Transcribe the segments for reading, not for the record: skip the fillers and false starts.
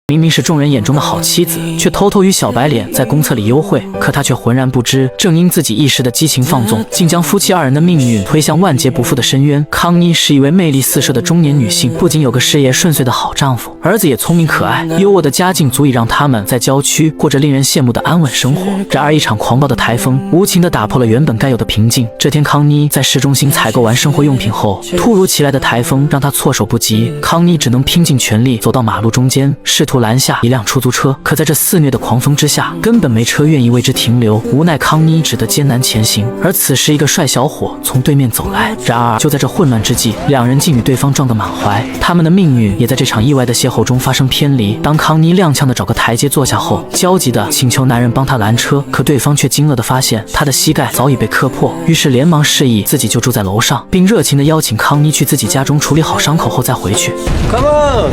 明明是众人眼中的好妻子，却偷偷与小白脸在公厕里幽会，可他却浑然不知，正因自己一时的激情放纵，竟将夫妻二人的命运推向万劫不复的深渊。康妮是一位魅力四射的中年女性，不仅有个事业顺遂的好丈夫，儿子也聪明可爱，优渥的家境足以让他们在郊区过着令人羡慕的安稳生活。然而，一场狂暴的台风无情地打破了原本该有的平静。这天，康妮在市中心采购完生活用品后，突如其来的台风让她措手不及，康妮只能拼尽全力走到马路中间，试图拦下一辆出租车，可在这肆虐的狂风之下，根本没车愿意为之停留。无奈康妮只得艰难前行。而此时，一个帅小伙从对面走来，然而就在这混乱之际，两人竟与对方撞个满怀，他们的命运也在这场意外的邂逅中发生偏离。当康妮踉跄地找个台阶坐下后，焦急地请求男人帮她拦车，可对方却惊愕地发现她的膝盖早已被磕破，于是连忙示意自己就住在楼上，并热情地邀请康妮去自己家中处理好伤口后再回去。Come on!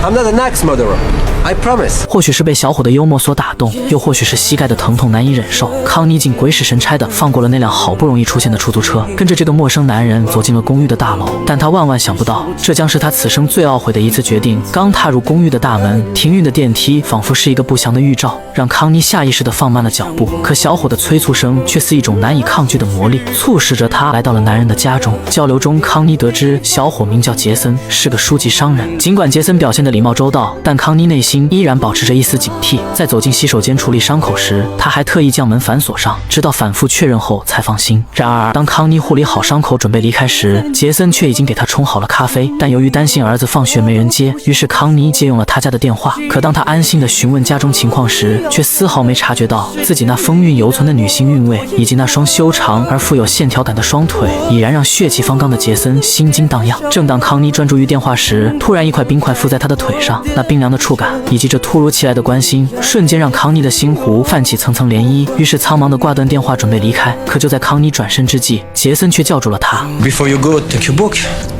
I'm not an axe murderer. I promise. 或许是被小伙的幽默所打动，又或许是膝盖的疼痛难以忍受，康妮竟鬼使神差地放过了那辆好不容易出现的出租车，跟着这个陌生男人走进了公寓的大楼。但他万万想不到，这将是他此生最懊悔的一次决定。刚踏入公寓的大门，停运的电梯仿佛是一个不祥的预兆，让康妮下意识地放慢了脚步。可小伙的催促声却似一种难以抗拒的魔力，促使着他来到了男人的家中。交流中，康妮得知小伙名叫杰森，是个书籍商人。尽管杰森表现得礼貌周到，但康妮内心依然保持着一丝警惕。在走进洗手间处理伤口时，他还特意将门反锁上，直到反复确认后才放心。然而，当康妮护理好伤口准备离开时，杰森却已经给她冲好了咖啡。但由于担心儿子放学没人接，于是康妮借用了他家的电话。可当他安心地询问家中情况时，却丝毫没察觉到自己那风韵犹存的女性韵味，以及那双修长而富有线条感的双腿，已然让血气方刚的杰森心惊荡漾。正当康妮专注于电话时，突然一块冰块附在她的腿上，那冰凉的触感以及这突如其来的关心，瞬间让康妮的心湖泛起层层涟漪。于是苍忙地挂断电话准备离开，可就在康妮转身之际，杰森却叫住了她。 Before you go, take your book.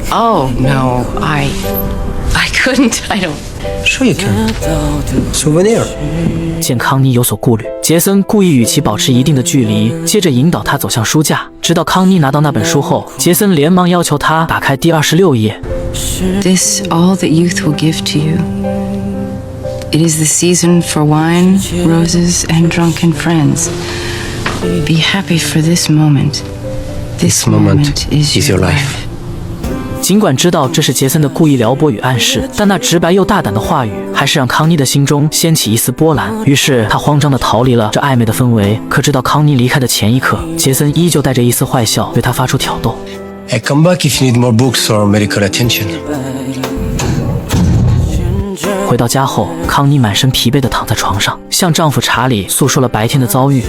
Oh, no, I couldn't. I don't. Sure you can. Souvenir. 见康妮有所顾虑，杰森故意与其保持一定的距离，接着引导她走向书架。直到康妮拿到那本书后，杰森连忙要求她打开第26页。This all that youth will give to you. It is the season for wine, roses, and drunken friends. Be happy for this moment. This moment is your life. 尽管知道这是杰森的故意撩拨与暗示，但那直白又大胆的话语还是让康妮的心中掀起一丝波澜。于是他慌张地逃离了这暧昧的氛围。可直到康妮离开的前一刻，杰森依旧带着一丝坏笑对她发出挑逗。 Hey, come back if you need more books or medical attention. 回到家后，康妮满身疲惫地躺在床上，向丈夫查理诉说了白天的遭遇。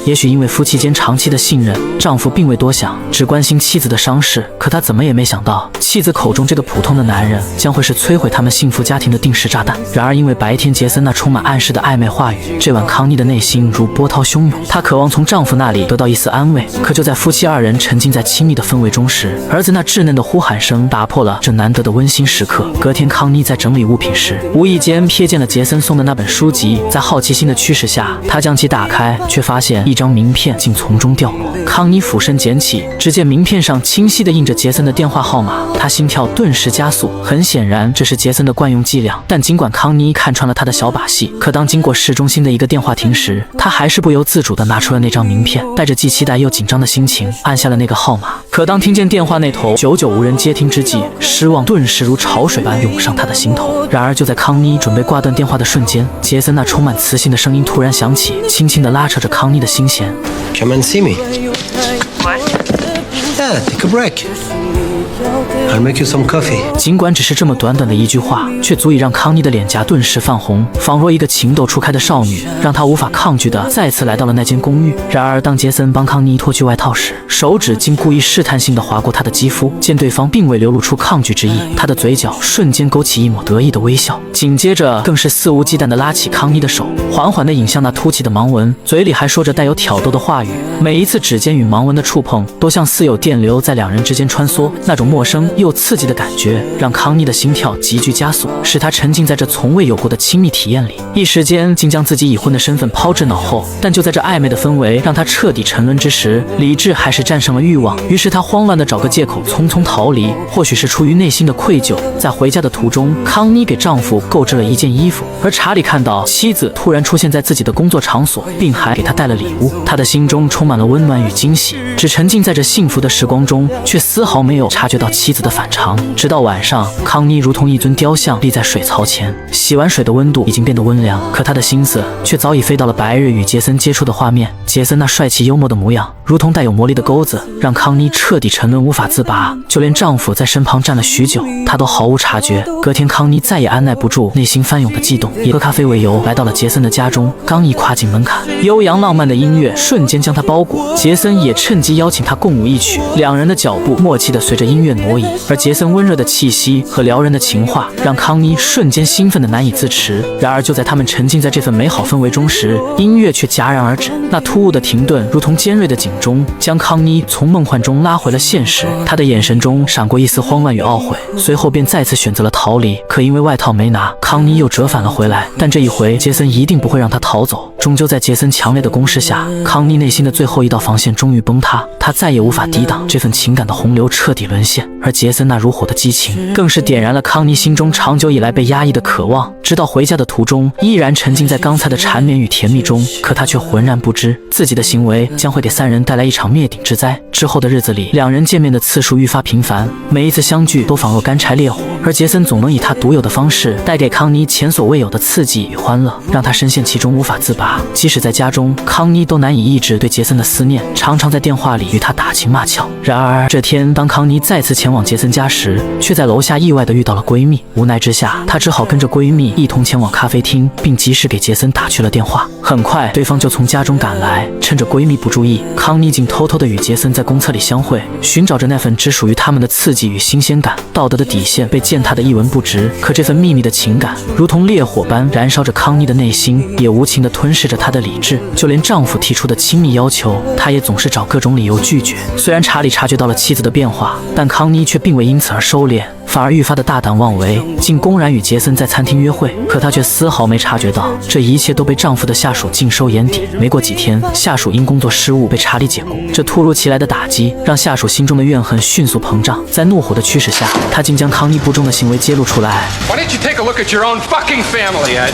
也许因为夫妻间长期的信任，丈夫并未多想，只关心妻子的伤势。可他怎么也没想到，妻子口中这个普通的男人，将会是摧毁他们幸福家庭的定时炸弹。然而，因为白天杰森那充满暗示的暧昧话语，这晚康妮的内心如波涛汹涌，她渴望从丈夫那里得到一丝安慰。可就在夫妻二人沉浸在亲密的氛围中时，儿子那稚嫩的呼喊声打破了这难得的温馨时刻。隔天，康妮在整理物品时，无意间瞥见了杰森送的那本书籍，在好奇心的驱使下，她将其打开，却发现一张名片竟从中掉落。康妮俯身捡起，只见名片上清晰地印着杰森的电话号码，她心跳顿时加速。很显然，这是杰森的惯用伎俩。但尽管康妮看穿了他的小把戏，可当经过市中心的一个电话亭时，她还是不由自主地拿出了那张名片，带着既期待又紧张的心情按下了那个号码。可当听见电话那头久久无人接听之际，失望顿时如潮水般涌上她的心头。然而就在康妮准备挂断电话的瞬间，杰森那充满磁性的声音突然响起，轻轻地拉扯着康妮的心弦。 Come and see me. What? Yeah, take a break. I'll make you some coffee. 尽管只是这么短短的一句话，却足以让康妮的脸颊顿时泛红，仿若一个情窦初开的少女，让她无法抗拒地再次来到了那间公寓。然而，当杰森帮康妮脱去外套时，手指竟故意试探性地划过她的肌肤。见对方并未流露出抗拒之意，他的嘴角瞬间勾起一抹得意的微笑，紧接着更是肆无忌惮地拉起康妮的手，缓缓地引向那凸起的盲纹，嘴里还说着带有挑逗的话语。每一次指尖与盲纹的触碰，都像似有电流在两人之间穿梭，那种陌生又刺激的感觉让康妮的心跳急剧加速，使她沉浸在这从未有过的亲密体验里，一时间竟将自己已婚的身份抛之脑后。但就在这暧昧的氛围让她彻底沉沦之时，理智还是战胜了欲望，于是她慌乱地找个借口匆匆逃离。或许是出于内心的愧疚，在回家的途中，康妮给丈夫购置了一件衣服，而查理看到妻子突然出现在自己的工作场所，并还给他带了礼物，他的心中充满了温暖与惊喜，只沉浸在这幸福的时光中，却丝毫没有察觉到妻子的反常。直到晚上，康妮如同一尊雕像立在水槽前，洗完水的温度已经变得温凉，可她的心思却早已飞到了白日与杰森接触的画面。杰森那帅气幽默的模样，如同带有魔力的钩子，让康妮彻底沉沦无法自拔，就连丈夫在身旁站了许久，她都毫无察觉。隔天，康妮再也按耐不住内心翻涌的激动，以喝咖啡为由来到了杰森的家中。刚一跨进门槛，悠扬浪漫的音乐瞬间将她包裹，杰森也趁机邀请她共舞一曲，两人的脚步默契地随着音乐挪移，而杰森温热的气息和撩人的情话让康妮瞬间兴奋得难以自持。然而就在他们沉浸在这份美好氛围中时，音乐却戛然而止，那突兀的停顿如同尖锐的警钟，将康妮从梦幻中拉回了现实。她的眼神中闪过一丝慌乱与懊悔，随后便再次选择了逃离。可因为外套没拿，康妮又折返了回来，但这一回杰森一定不会让她逃走。终究在杰森强烈的攻势下，康妮内心的最后一道防线终于崩塌，她再也无法抵挡这份情感的洪流彻底沦陷。而杰森那如火的激情更是点燃了康妮心中长久以来被压抑的渴望，直到回家的途中依然沉浸在刚才的缠绵与甜蜜中，可她却浑然不知自己的行为将会给三人带来一场灭顶之灾。之后的日子里，两人见面的次数愈发频繁，每一次相聚都仿若干柴烈火，而杰森总能以他独有的方式带给康妮前所未有的刺激与欢乐，让她深陷其中无法自拔。即使在家中，康妮都难以抑制对杰森的思念，常常在电话里与他打情骂俏。然而这天，当康妮再次前往杰森家时，却在楼下意外地遇到了闺蜜。无奈之下，她只好跟着闺蜜一同前往咖啡厅，并及时给杰森打去了电话。很快，对方就从家中赶来，趁着闺蜜不注意，康妮竟偷偷地与杰森在公厕里相会，寻找着那份只属于他们的刺激与新鲜感。道德的底线被践踏得一文不值，可这份秘密的情感如同烈火般燃烧着康妮的内心，也无情地吞噬着她的理智。就连丈夫提出的亲密要求，她也总是找各种理由拒绝。虽然查理察觉到了妻子的变化，但康妮却并未因此而收敛，反而愈发的大胆妄为，竟公然与杰森在餐厅约会。可她却丝毫没察觉到，这一切都被丈夫的下属尽收眼底。没过几天，下属因工作失误被查理解雇，这突如其来的打击让下属心中的怨恨迅速膨胀。在怒火的驱使下，他竟将康妮不忠的行为揭露出来。Why didn't you take a look at your own fucking family, Ed?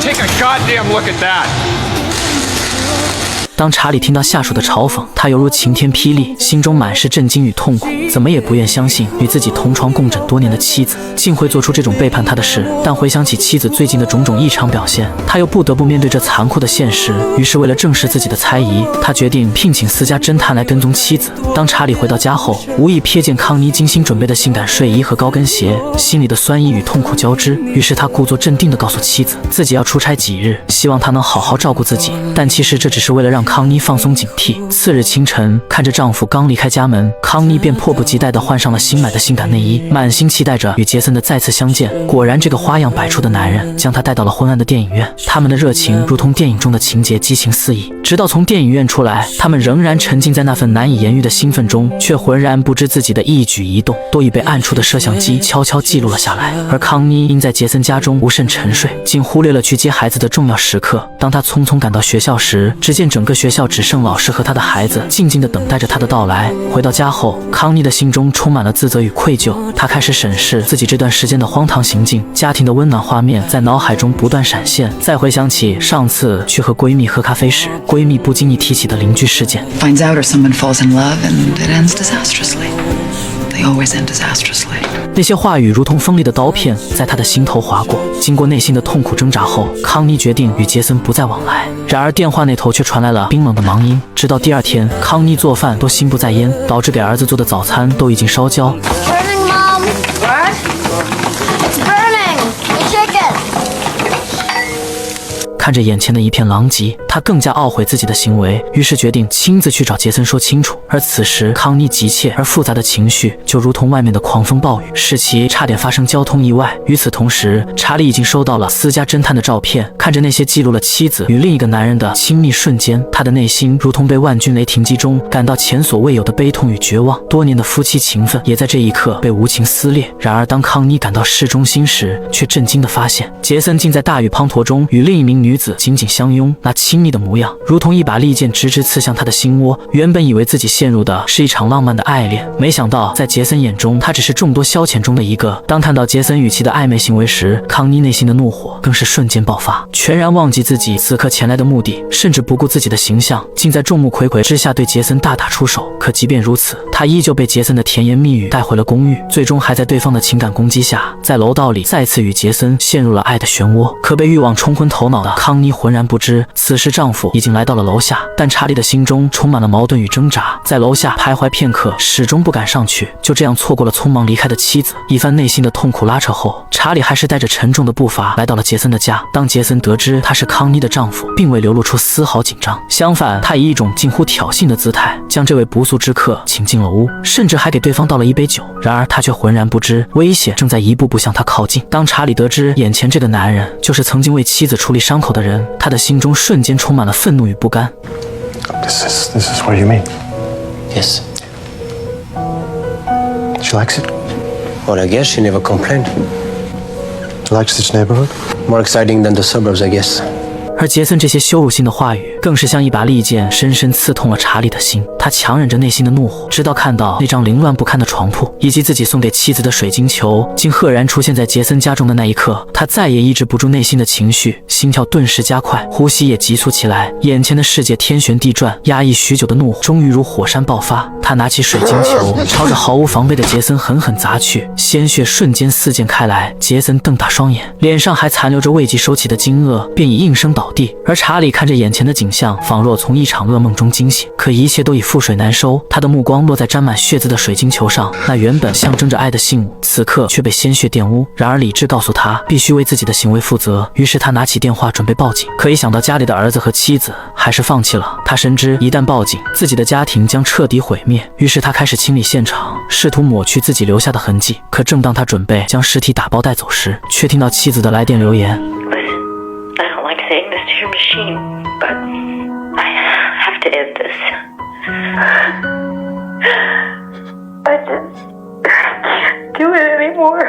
Take a goddamn look at that. 当查理听到下属的嘲讽，他犹如晴天霹雳，心中满是震惊与痛苦，怎么也不愿相信与自己同床共枕多年的妻子竟会做出这种背叛他的事。但回想起妻子最近的种种异常表现，他又不得不面对这残酷的现实。于是为了证实自己的猜疑，他决定聘请私家侦探来跟踪妻子。当查理回到家后，无意瞥见康妮精心准备的性感睡衣和高跟鞋，心里的酸意与痛苦交织。于是他故作镇定地告诉妻子，自己要出差几日，希望她能好好照顾自己。但其实这只是为了让康妮放松警惕。次日清晨，看着丈夫刚离开家门，康妮便迫不及待地换上了新买的性感内衣，满心期待着与杰森的再次相见。果然，这个花样百出的男人将她带到了昏暗的电影院，他们的热情如同电影中的情节，激情四溢。直到从电影院出来，他们仍然沉浸在那份难以言喻的兴奋中，却浑然不知自己的一举一动都已被暗处的摄像机悄悄记录了下来。而康妮因在杰森家中无甚沉睡，竟忽略了去接孩子的重要时刻。当她匆匆赶到学校时，只见整个学校只剩老师和他的孩子静静地等待着他的到来。回到家后，康妮的心中充满了自责与愧疚，她开始审视自己这段时间的荒唐行径，家庭的温暖画面在脑海中不断闪现。再回想起上次去和闺蜜喝咖啡时，闺蜜不经意提起的邻居事件。 Finds out or someone falls in love and it ends disastrously. They always end disastrously. 那些话语如同锋利的刀片在她的心头划过。经过内心的痛苦挣扎后，康妮决定与杰森不再往来。然而电话那头却传来了冰冷的忙音。直到第二天，康妮做饭都心不在焉，导致给儿子做的早餐都已经烧焦。 Burning, Mom. What? It's burning. The chicken. 看着眼前的一片狼藉，她更加懊悔自己的行为，于是决定亲自去找杰森说清楚。而此时，康妮急切而复杂的情绪就如同外面的狂风暴雨，使其差点发生交通意外。与此同时，查理已经收到了私家侦探的照片，看着那些记录了妻子与另一个男人的亲密瞬间，他的内心如同被万钧雷霆击中，感到前所未有的悲痛与绝望。多年的夫妻情分也在这一刻被无情撕裂。然而当康妮赶到市中心时，却震惊地发现杰森竟在大雨滂沱中与另一名女子紧紧相拥，那亲密的模样如同一把利剑直直刺向他的心窝。原本以为自己陷入的是一场浪漫的爱恋，没想到在杰森眼中，他只是众多消遣中的一个。当看到杰森与其的暧昧行为时，康妮内心的怒火更是瞬间爆发，全然忘记自己此刻前来的目的，甚至不顾自己的形象，竟在众目睽睽之下对杰森大打出手。可即便如此，他依旧被杰森的甜言蜜语带回了公寓，最终还在对方的情感攻击下，在楼道里再次与杰森陷入了爱的漩涡。可被欲望冲昏头脑的康妮浑然不知，此时丈夫已经来到了楼下，但查理的心中充满了矛盾与挣扎，在楼下徘徊片刻，始终不敢上去，就这样错过了匆忙离开的妻子。一番内心的痛苦拉扯后，查理还是带着沉重的步伐来到了杰森的家。当杰森得知他是康妮的丈夫，并未流露出丝毫紧张，相反，他以一种近乎挑衅的姿态将这位不速之客请进了屋，甚至还给对方倒了一杯酒。然而他却浑然不知，危险正在一步步向他靠近。当查理得知眼前这个男人就是曾经为妻子处理伤口的人，他的心中瞬间充满了愤怒与不甘。This is what you mean? Yes. She likes it? Well, I guess she never complained. Likes this neighborhood? More exciting than the suburbs, I guess. 而杰森这些羞辱性的话语更是像一把利剑，深深刺痛了查理的心。他强忍着内心的怒火，直到看到那张凌乱不堪的床铺以及自己送给妻子的水晶球竟赫然出现在杰森家中的那一刻，他再也抑制不住内心的情绪，心跳顿时加快，呼吸也急促起来。眼前的世界天旋地转，压抑许久的怒火终于如火山爆发。他拿起水晶球，朝着毫无防备的杰森狠狠砸去，鲜血瞬间四溅开来。杰森瞪大双眼，脸上还残留着未及收起的惊愕，便已应声倒地。而查理看着眼前的景象，仿若从一场噩梦中惊醒，可一切都已覆水难收。他的目光落在沾满血渍的水晶球上，那原本象征着爱的信物，此刻却被鲜血玷污。然而理智告诉他，必须为自己的行为负责。于是他拿起电话准备报警，可一想到家里的儿子和妻子，还是放弃了。他深知一旦报警，自己的家庭将彻底毁灭。于是他开始清理现场，试图抹去自己留下的痕迹。可正当他准备将尸体打包带走时，却听到妻子的来电留言。Saying this to your machine, but I have to end this. I can't do it anymore.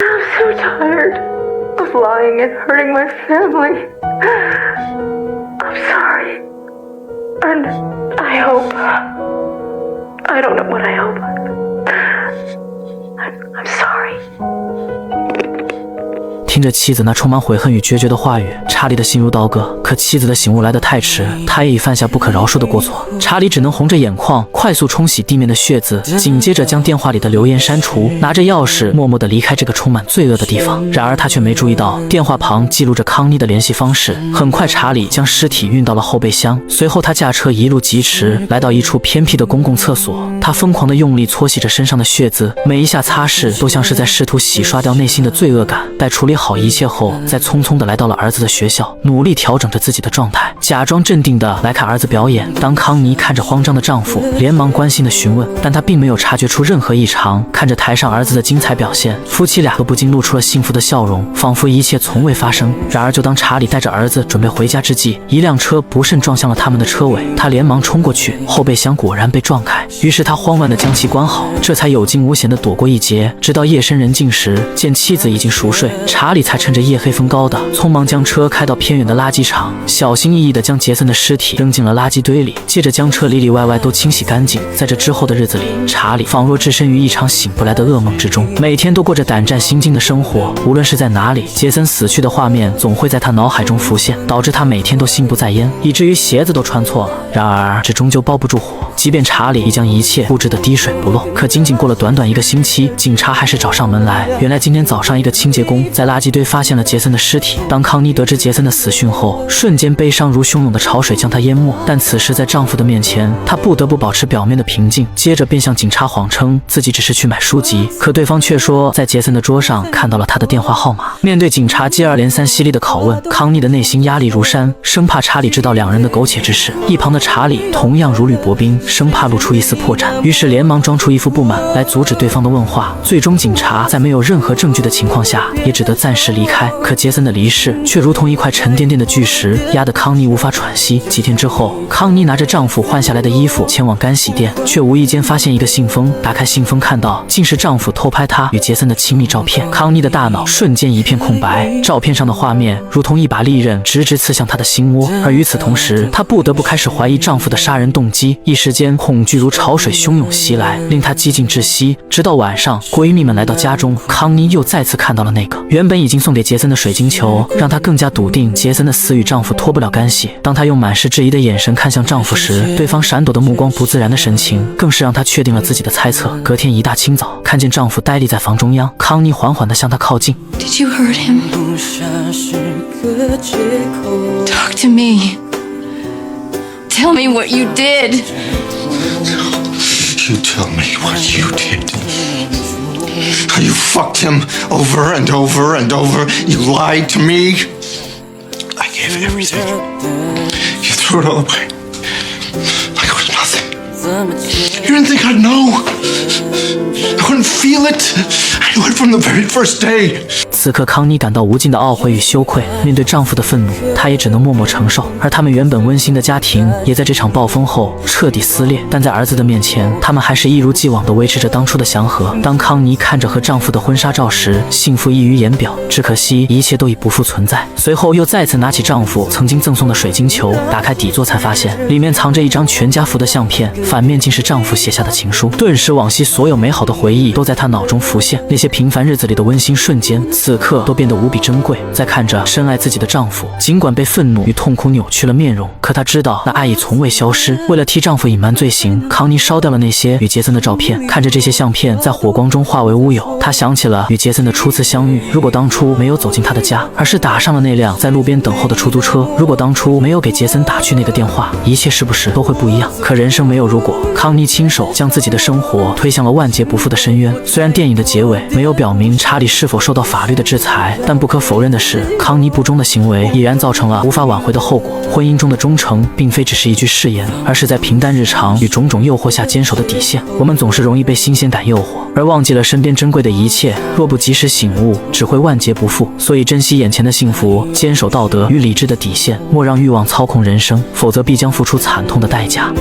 I'm so tired of lying and hurting my family. I'm sorry. And I hope. I don't know what I hope. I'm sorry.听着妻子那充满悔恨与决绝的话语，查理的心如刀割。可妻子的醒悟来得太迟，他也已犯下不可饶恕的过错。查理只能红着眼眶，快速冲洗地面的血渍，紧接着将电话里的留言删除，拿着钥匙默默地离开这个充满罪恶的地方。然而他却没注意到，电话旁记录着康妮的联系方式。很快，查理将尸体运到了后备箱，随后他驾车一路疾驰，来到一处偏僻的公共厕所。他疯狂地用力搓洗着身上的血渍，每一下擦拭都像是在试图洗刷掉内心的罪恶感。待处理好一切后，再匆匆地来到了儿子的学校，努力调整着自己的状态，假装镇定地来看儿子表演。当康妮看着慌张的丈夫，连忙关心地询问，但她并没有察觉出任何异常。看着台上儿子的精彩表现，夫妻俩都不禁露出了幸福的笑容，仿佛一切从未发生。然而就当查理带着儿子准备回家之际，一辆车不慎撞向了他们的车尾，他连忙冲过去，后备箱果然被撞开，于是他慌乱地将其关好，这才有惊无险地躲过一劫。直到夜深人静时，见妻子已经熟睡，查理才趁着夜黑风高的匆忙将车开到偏远的垃圾场，小心翼翼地将杰森的尸体扔进了垃圾堆里，接着将车里里外外都清洗干净。在这之后的日子里，查理仿若置身于一场醒不来的噩梦之中，每天都过着胆战心惊的生活。无论是在哪里，杰森死去的画面总会在他脑海中浮现，导致他每天都心不在焉，以至于鞋子都穿错了。然而这终究包不住火，即便查理已将一切布置得滴水不漏，可仅仅过了短短1个星期，警察还是找上门来。原来今天早上，一个清洁工在垃圾堆发现了杰森的尸体。当康妮得知杰森的死讯后，瞬间悲伤如汹涌的潮水将她淹没。但此时在丈夫的面前，她不得不保持表面的平静，接着便向警察谎称自己只是去买书籍。可对方却说在杰森的桌上看到了他的电话号码。面对警察接二连三犀利的拷问，康妮的内心压力如山，生怕查理知道两人的苟且之事。一旁的查理同样如履薄冰，生怕露出一丝破绽，于是连忙装出一副不满来阻止对方的问话。最终，警察在没有任何证据的情况下，也只得暂时离开。可杰森的离世却如同一块沉甸甸的巨石，压得康妮无法喘息。几天之后，康妮拿着丈夫换下来的衣服前往干洗店，却无意间发现一个信封。打开信封，看到竟是丈夫偷拍她与杰森的亲密照片。康妮的大脑瞬间一片空白，照片上的画面如同一把利刃，直直刺向她的心窝。而与此同时，她不得不开始怀疑丈夫的杀人动机。一时间，恐惧如潮水汹涌袭来，令她几近窒息。直到晚上，闺蜜们来到家中，康妮又再次看到了那个原本已经送给杰森的水晶球，让她更加笃定杰森的死与丈夫脱不了干系。当她用满是质疑的眼神看向丈夫时，对方闪躲的目光、不自然的神情，更是让她确定了自己的猜测。隔天一大清早，看见丈夫呆立在房中央，康妮缓缓地向他靠近。Did you hurt him? Talk to me. Tell me what you did. You tell me what you did. You fucked him over and over and over. You lied to me. I gave everything. You threw it all away. Like it was nothing. You didn't think I'd know. I couldn't feel it. I knew it from the very first day. 此刻，康妮感到无尽的懊悔与羞愧。面对丈夫的愤怒，她也只能默默承受。而他们原本温馨的家庭，也在这场暴风后彻底撕裂。但在儿子的面前，他们还是一如既往地维持着当初的祥和。当康妮看着和丈夫的婚纱照时，幸福溢于言表。只可惜，一切都已不复存在。随后又再次拿起丈夫曾经赠送的水晶球，打开底座才发现里面藏着一张全家福的相片，反面竟是丈夫写下的情书。顿时，往昔所有美好的回忆都在她脑中浮现。那些平凡日子里的温馨瞬间，此刻都变得无比珍贵。在看着深爱自己的丈夫，尽管被愤怒与痛苦扭曲了面容，可她知道那爱已从未消失。为了替丈夫隐瞒罪行，康妮烧掉了那些与杰森的照片。看着这些相片在火光中化为乌有，她想起了与杰森的初次相遇。如果当初没有走进他的家，而是打上了那辆在路边等候的出租车，如果当初没有给杰森打去那个电话，一切是不是都会不一样？可人生没有如果，康妮亲手将自己的生活推向了万劫不复的深渊。虽然电影的结尾没有表明查理是否受到法律的制裁，但不可否认的是，康妮不忠的行为已然造成了无法挽回的后果。婚姻中的忠诚并非只是一句誓言，而是在平淡日常与种种诱惑下坚守的底线。我们总是容易被新鲜感诱惑，而忘记了身边珍贵的一切，若不及时醒悟，只会万劫不复。所以珍惜眼前的幸福，坚守道德与理智的底线，莫让欲望操控人生，否则必将付出惨痛的代价。